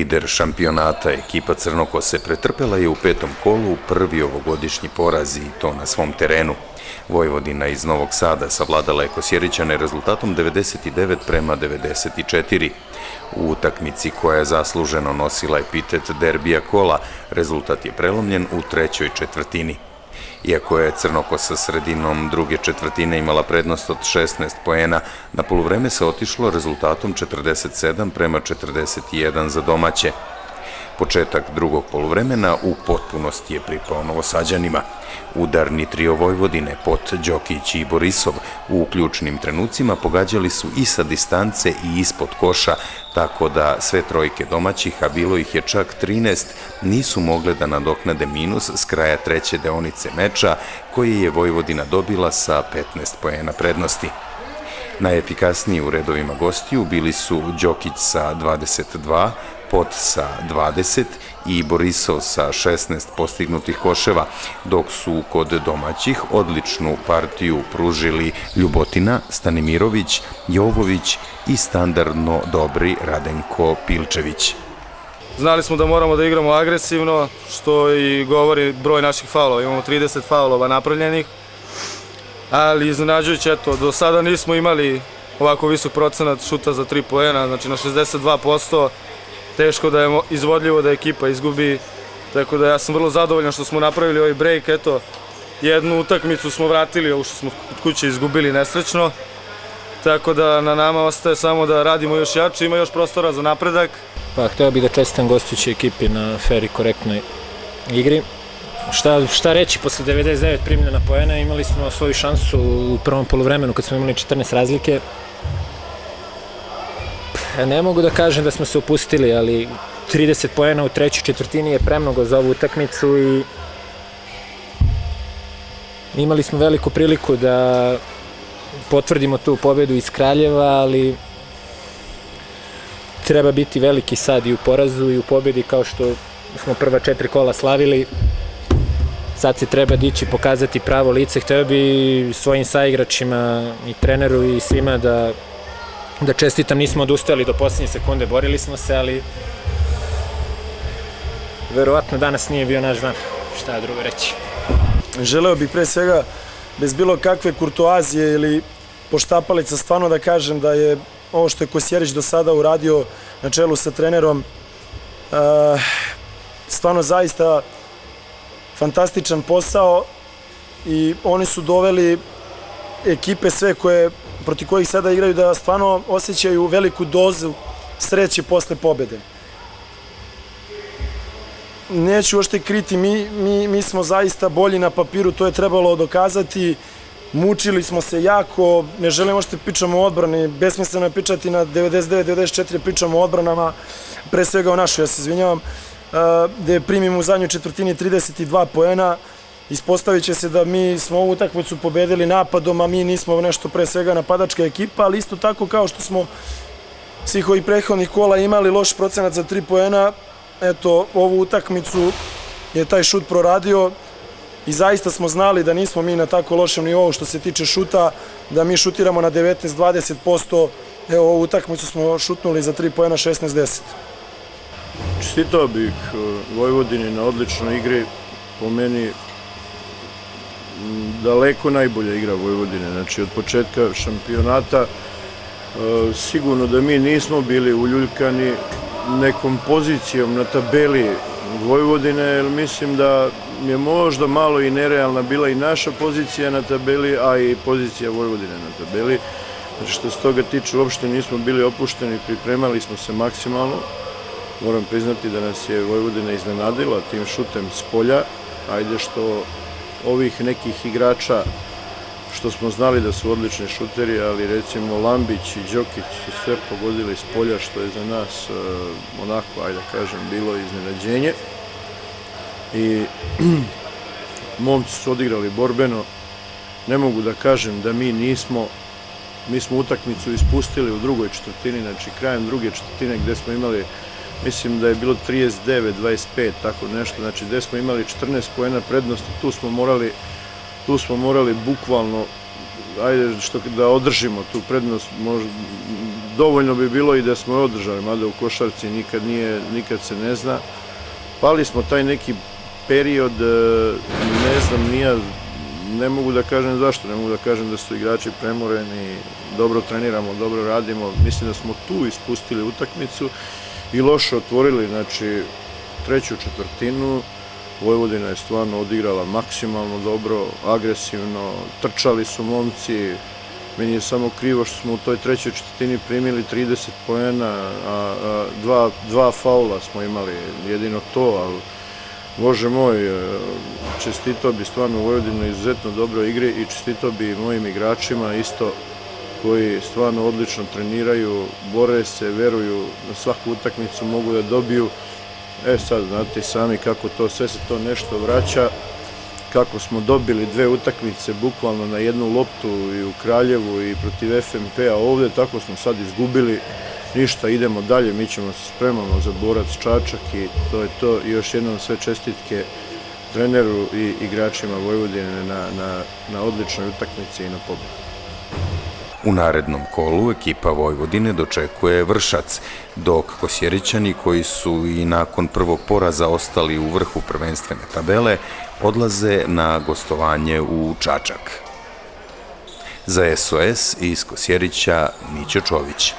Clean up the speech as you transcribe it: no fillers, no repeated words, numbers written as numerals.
Lider šampionata, ekipa Crnokose pretrpela je u petom kolu prvi ovogodišnji poraz i to na svom terenu. Vojvodina iz Novog Sada savladala je Kosjerićane rezultatom 99:94. U utakmici koja je zasluženo nosila epitet derbija kola, rezultat je prelomljen u trećoj četvrtini. Iako je Crnokosa sredinom druge četvrtine imala prednost od 16 poena, na poluvreme se otišlo rezultatom 47:41 za domaće. Početak drugog poluvremena u potpunosti je pripao Novosađanima. Udarni trio Vojvodine, Pot, Đokić i Borisov, u ključnim trenucima pogađali su i sa distance i ispod koša, tako da sve trojke domaćih, a bilo ih je čak 13, nisu mogle da nadoknade minus s kraja treće deonice meča, koji je Vojvodina dobila sa 15 poena prednosti. Najefikasniji u redovima gostiju bili su Đokić sa 22, Pot sa 20 i Borisov sa 16 postignutih koševa, dok su kod domaćih odličnu partiju pružili Ljubotina, Stanimirović, Jovović i standardno dobri Radenko Pilčević. Znali smo da moramo da igramo agresivno, što i govori broj naših faulova. Imamo 30 faulova napravljenih, ali iznenađujuće, do sada nismo imali ovako visok procenat šuta za 3 poena, znači na 62%. Teško da je izvodljivo da ekipa izgubi, tako da ja sam vrlo zadovoljan što smo napravili ovaj break. Jednu utakmicu smo vratili, ovo što smo kod kuće izgubili nesrećno, tako da na nama ostaje samo da radimo još jače, ima još prostora za napredak. Pa hteo bih da čestitam gostujućoj ekipi na fer i korektnoj igri. Šta reći, posle 99 primljena poena imali smo svoju šansu u prvom poluvremenu kad smo imali 14 razlike. Ne mogu da kažem da smo se opustili, ali 30 poena u trećoj četvrtini je premnogo za ovu utakmicu i imali smo veliku priliku da potvrdimo tu pobedu iz Kraljeva, ali treba biti veliki sad i u porazu i u pobedi, kao što smo prva 4 kola slavili. Sad se treba dići, pokazati pravo lice. Hteo bi svojim saigračima i treneru i svima da čestitam, nismo odustajali do posljednje sekunde, borili smo se, ali verovatno danas nije bio naš dan, šta drugo reći. Želeo bih pre svega, bez bilo kakve kurtoazije ili poštapalica, stvarno da kažem da je ovo što je Kosjerić do sada uradio na čelu sa trenerom, stvarno zaista fantastičan posao i oni su doveli ekipe sve protiv kojih sada igraju da stvarno osjećaju veliku dozu sreće posle pobede. Neću ošte kriti, mi smo zaista bolji na papiru, to je trebalo dokazati. Mučili smo se jako, ne želim ošte pričamo o odbrani, besmisleno je pričati na 99-94, pričamo o odbranama, pre svega o našoj, ja se izvinjavam, gde primimo u zadnjoj četvrtini 32 poena. Ispostavit će se da mi smo ovu utakmicu pobedili napadom, a mi nismo nešto pre svega napadačka ekipa, ali isto tako kao što smo svih ovih prethodnih kola imali loš procenat za 3 poena, ovu utakmicu je taj šut proradio i zaista smo znali da nismo mi na tako lošem nivou što se tiče šuta, da mi šutiramo na 19-20%, ovu utakmicu smo šutnuli za 3 poena 16-10. Čestitao bih Vojvodini na odličnoj igri, po meni daleko najbolja igra Vojvodine, znači od početka šampionata. Sigurno da mi nismo bili uljuljkani nekom pozicijom na tabeli Vojvodine, jer mislim da je možda malo i nerealna bila i naša pozicija na tabeli, a i pozicija Vojvodine na tabeli. Znači što se toga tiče, uopšte nismo bili opušteni, pripremali smo se maksimalno. Moram priznati da nas je Vojvodina iznenadila tim šutem s polja, ajde što ovih nekih igrača što smo znali da su odlični šuteri, ali recimo Lambić i Đokić su sve pogodili s polja, što je za nas onako, ajde kažem, bilo iznenađenje. I momci su odigrali borbeno. Ne mogu da kažem da mi smo utakmicu ispustili u drugoj četvrtini, znači krajem druge četvrtine gde smo imali, mislim da je bilo 39-25, tako nešto, znači gde smo imali 14 poena prednosti, tu smo morali bukvalno, ajde, da održimo tu prednost, dovoljno bi bilo i da smo je održali, mada u košarci nikad se ne zna. Pali smo taj neki period, ne znam, ne mogu da kažem zašto, ne mogu da kažem da su igrači premoreni, dobro treniramo, dobro radimo, mislim da smo tu ispustili utakmicu i loše otvorili, znači treću četvrtinu. Vojvodina je stvarno odigrala maksimalno dobro, agresivno, trčali su momci, meni je samo krivo što smo u toj trećoj četvrtini primili 30 poena, a dva faula smo imali, jedino to, ali Bože moj, čestitao bi stvarno Vojvodinu izuzetno dobro igre i čestitao bi mojim igračima isto koji stvarno odlično treniraju, bore se, veruju, na svaku utakmicu mogu da dobiju. Sad znate sami kako to, sve se to nešto vraća, kako smo dobili 2 utakmice bukvalno na jednu loptu i u Kraljevu i protiv FNP-a ovde, tako smo sad izgubili. Ništa, idemo dalje, mi ćemo se spremamo za Borac Čačak i to je to. I još jednom sve čestitke treneru i igračima Vojvodine na odličnoj utakmici i na pobedu. U narednom kolu ekipa Vojvodine dočekuje Vršac, dok Kosjerićani, koji su i nakon prvog poraza ostali u vrhu prvenstvene tabele, odlaze na gostovanje u Čačak. Za SOS iz Kosjerića Mića Čović.